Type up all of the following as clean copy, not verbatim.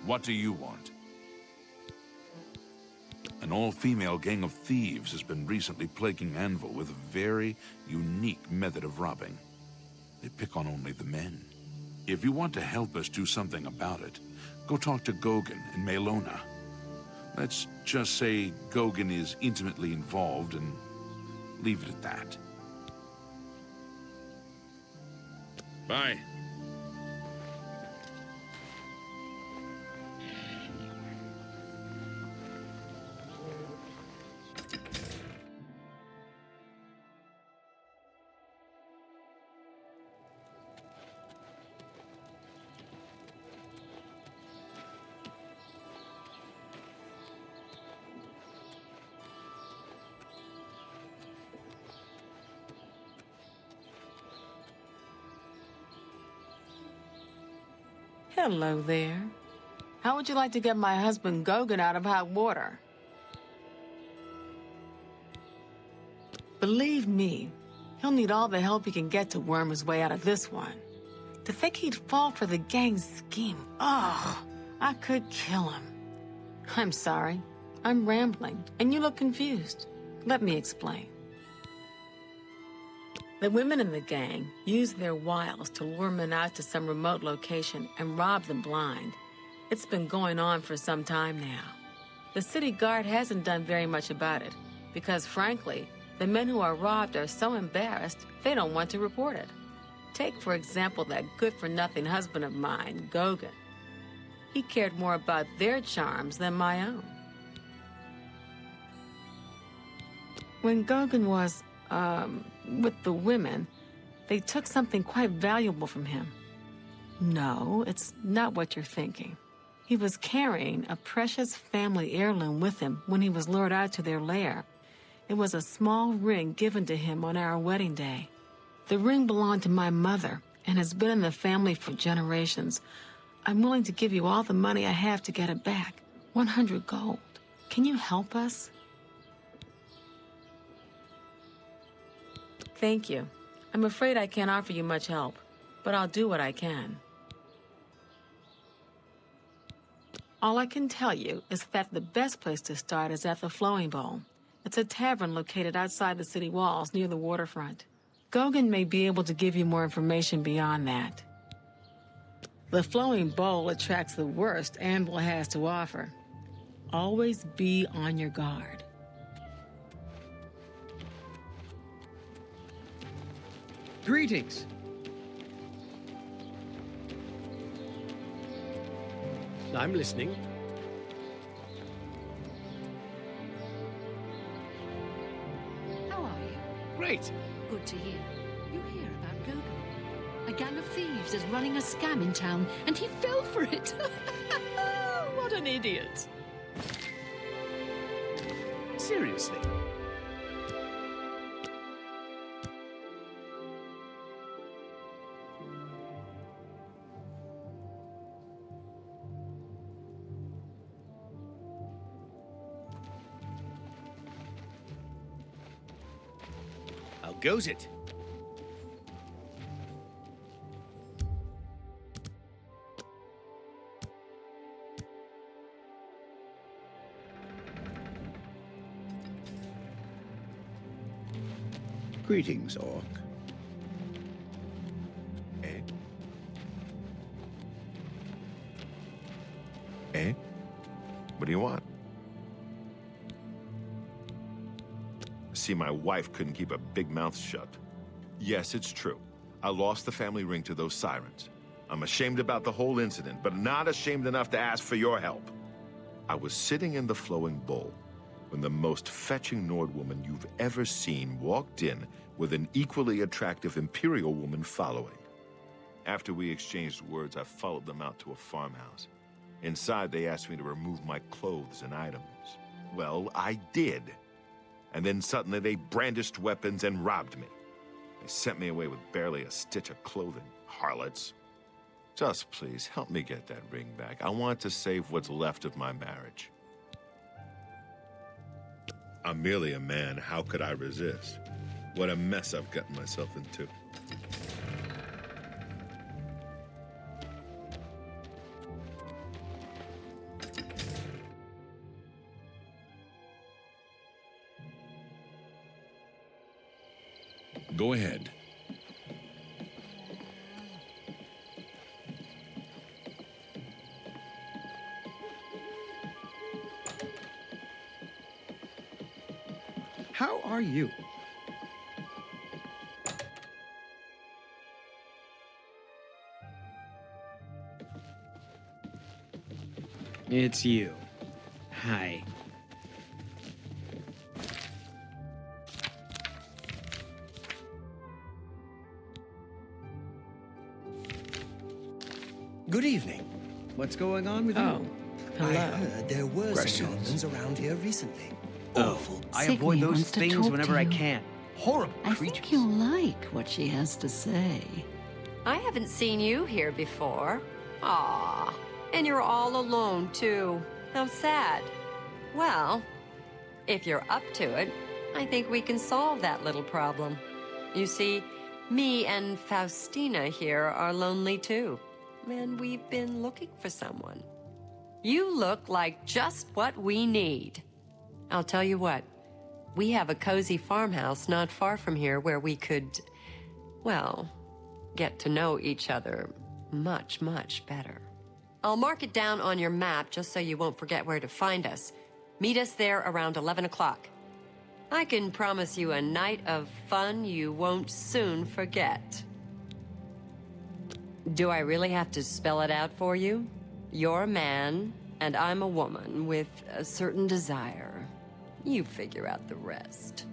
What do you want? An all-female gang of thieves has been recently plaguing Anvil with a very unique method of robbing. They pick on only the men. If you want to help us do something about it, go talk to Gogan and Melona. Let's just say Gogan is intimately involved and leave it at that. Bye. Hello there. How would you like to get my husband Gogan out of hot water? Believe me, he'll need all the help he can get to worm his way out of this one. To think he'd fall for the gang's scheme. Oh, I could kill him. I'm sorry. I'm rambling, and you look confused. Let me explain. The women in the gang use their wiles to lure men out to some remote location and rob them blind. It's been going on for some time now. The city guard hasn't done very much about it, because frankly, the men who are robbed are so embarrassed they don't want to report it. Take, for example, that good-for-nothing husband of mine, Gogan. He cared more about their charms than my own. When Gogan was, with the women, they took something quite valuable from him. No, it's not what you're thinking. He was carrying a precious family heirloom with him when he was lured out to their lair. It was a small ring given to him on our wedding day. The ring belonged to my mother and has been in the family for generations. I'm willing to give you all the money I have to get it back. 100 gold. Can you help us? Thank you. I'm afraid I can't offer you much help, but I'll do what I can. All I can tell you is that the best place to start is at the Flowing Bowl. It's a tavern located outside the city walls near the waterfront. Gogan may be able to give you more information beyond that. The Flowing Bowl attracts the worst Anvil has to offer. Always be on your guard. Greetings. I'm listening. How are you? Great. Good to hear. You hear about Gogan? A gang of thieves is running a scam in town, and he fell for it. What an idiot. Seriously. How goes it? Greetings, Orc. Eh? Eh? What do you want? See, my wife couldn't keep a big mouth shut. Yes, it's true. I lost the family ring to those Sirens. I'm ashamed about the whole incident, but not ashamed enough to ask for your help. I was sitting in the Flowing Bowl when the most fetching Nord woman you've ever seen walked in with an equally attractive Imperial woman following. After we exchanged words, I followed them out to a farmhouse. Inside, they asked me to remove my clothes and items. Well, I did. And then suddenly they brandished weapons and robbed me. They sent me away with barely a stitch of clothing. Harlots. Just please, help me get that ring back. I want to save what's left of my marriage. I'm merely a man. How could I resist? What a mess I've gotten myself into. Go ahead. How are you? It's you. Hi. Good evening. What's going on with you? Oh, I hello. heard there were some Questions? goblins around here recently. Oh, Awful. I Signy avoid those wants to things talk whenever to I you. can. Horrible I creatures. think you'll like what she has to say. I haven't seen you here before. Ah, and you're all alone, too. How sad. Well, if you're up to it, I think we can solve that little problem. You see, me and Faustina here are lonely, too. And we've been looking for someone. You look like just what we need. I'll tell you what. We have a cozy farmhouse not far from here where we could, well, get to know each other much, much better. I'll mark it down on your map just so you won't forget where to find us. Meet us there around 11 o'clock. I can promise you a night of fun you won't soon forget. Do I really have to spell it out for you? You're a man, and I'm a woman with a certain desire. You figure out the rest.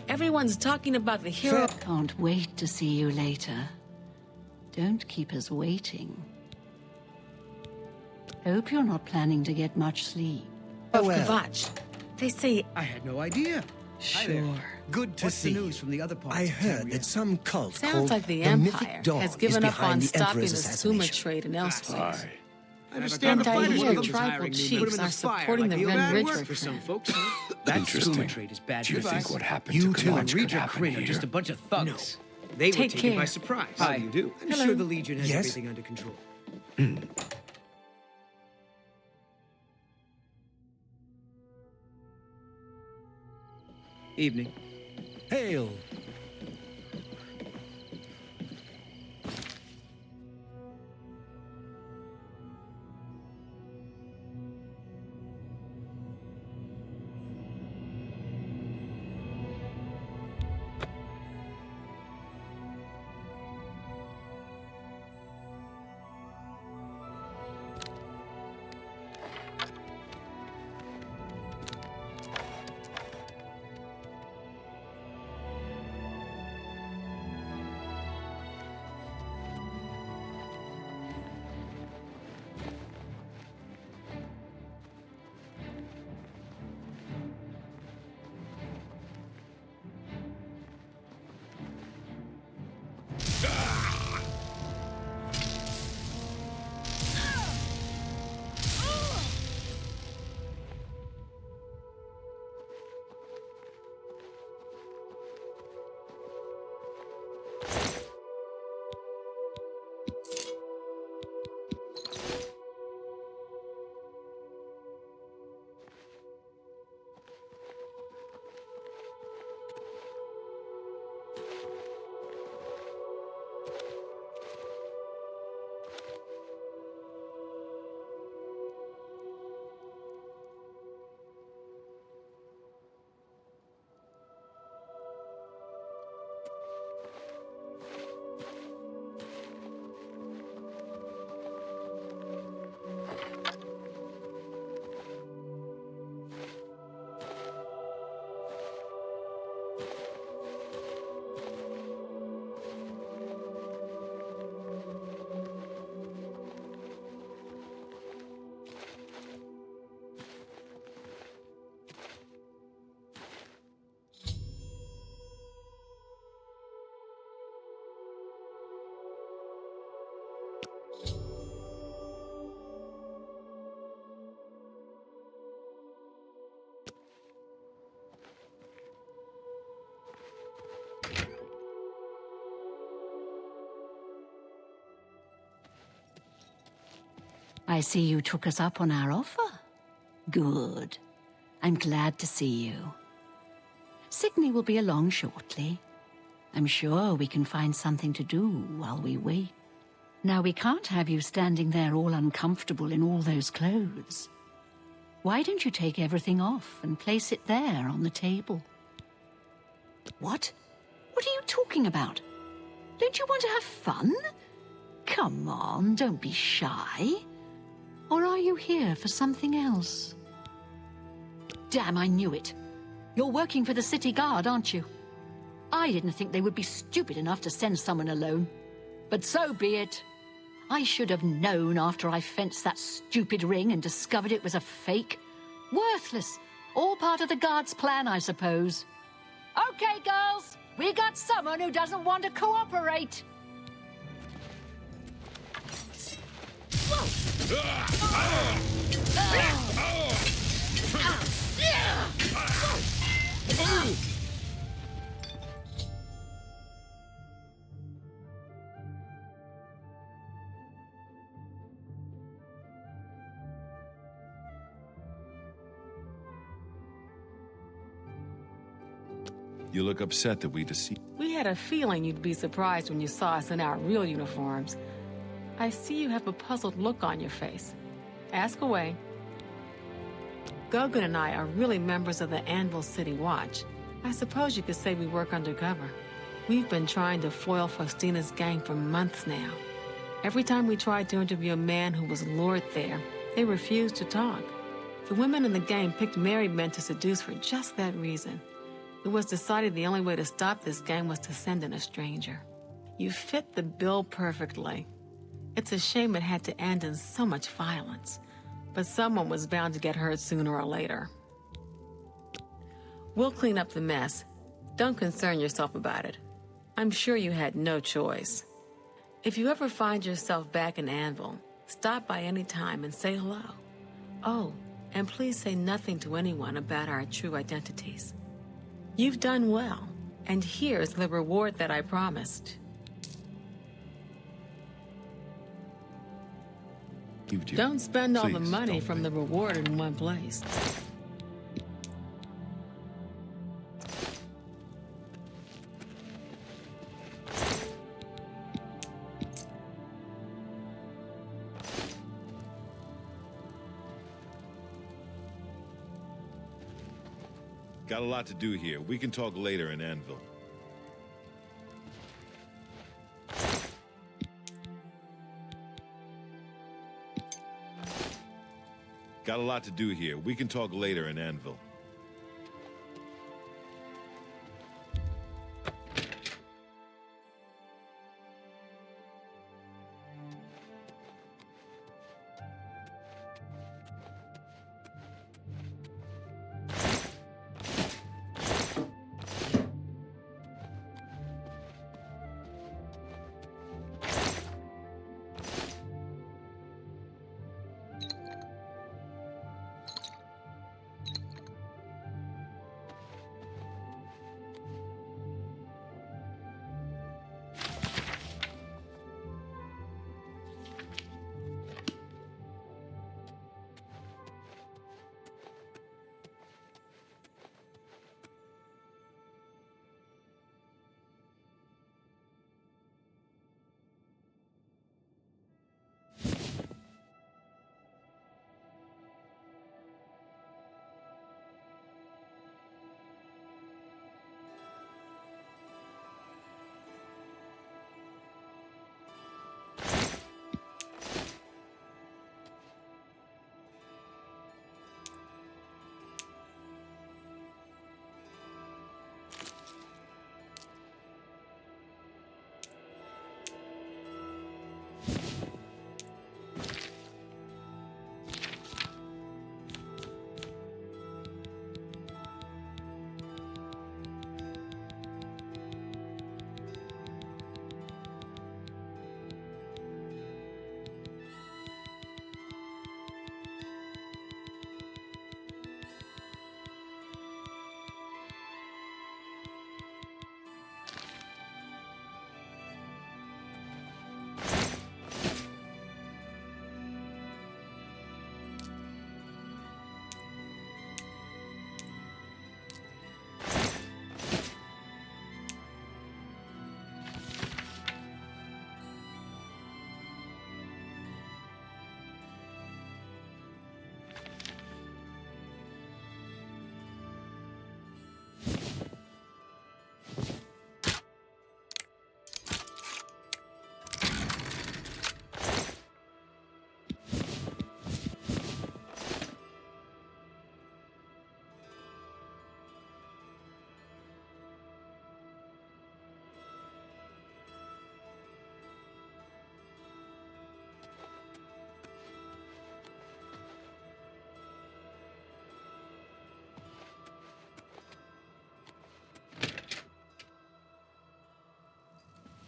Everyone's talking about the hero. Can't wait to see you later. Don't keep us waiting. Hope you're not planning to get much sleep. Of Well. Kvatch. They say I had no idea. Hi there. Sure. Good to What's see the news you. from the other parts I of heard Tamriel? that some cult sounds called like the Mythic Empire Dawn has is given up behind on the stopping Emperor's the Suma assassination. trade and elsewhere. Aye. I understand the And I fighters hear were tribal hiring new chiefs members. Put 'em in are the fire supporting like the Ren Ren Ridge Ridge for some plan. folks. That Interesting. Skooma trade is bad Do you business. think what happened You to too. When Kvatch Reach could are happen Kryn are just a here? bunch of thugs. They were Take taken care. by surprise. How do you do? I'm Hello. sure the Legion has Yes? everything under control. Evening. Hail. I see you took us up on our offer. Good. I'm glad to see you. Signy will be along shortly. I'm sure we can find something to do while we wait. Now, we can't have you standing there all uncomfortable in all those clothes. Why don't you take everything off and place it there on the table? What? What are you talking about? Don't you want to have fun? Come on, don't be shy. Or are you here for something else? Damn, I knew it. You're working for the city guard, aren't you? I didn't think they would be stupid enough to send someone alone. But so be it. I should have known after I fenced that stupid ring and discovered it was a fake. Worthless. All part of the guard's plan, I suppose. Okay, girls. We got someone who doesn't want to cooperate. You look upset that we deceived. We had a feeling you'd be surprised when you saw us in our real uniforms. I see you have a puzzled look on your face. Ask away. Gogan and I are really members of the Anvil City Watch. I suppose you could say we work undercover. We've been trying to foil Faustina's gang for months now. Every time we tried to interview a man who was lured there, they refused to talk. The women in the gang picked married men to seduce for just that reason. It was decided the only way to stop this gang was to send in a stranger. You fit the bill perfectly. It's a shame it had to end in so much violence, but someone was bound to get hurt sooner or later. We'll clean up the mess. Don't concern yourself about it. I'm sure you had no choice. If you ever find yourself back in Anvil, stop by any time and say hello. Oh, and please say nothing to anyone about our true identities. You've done well, and here's the reward that I promised. Don't spend all the money from the reward in one place. Got a lot to do here. We can talk later in Anvil. Got a lot to do here. We can talk later in Anvil.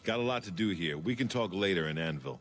Got a lot to do here. We can talk later in Anvil.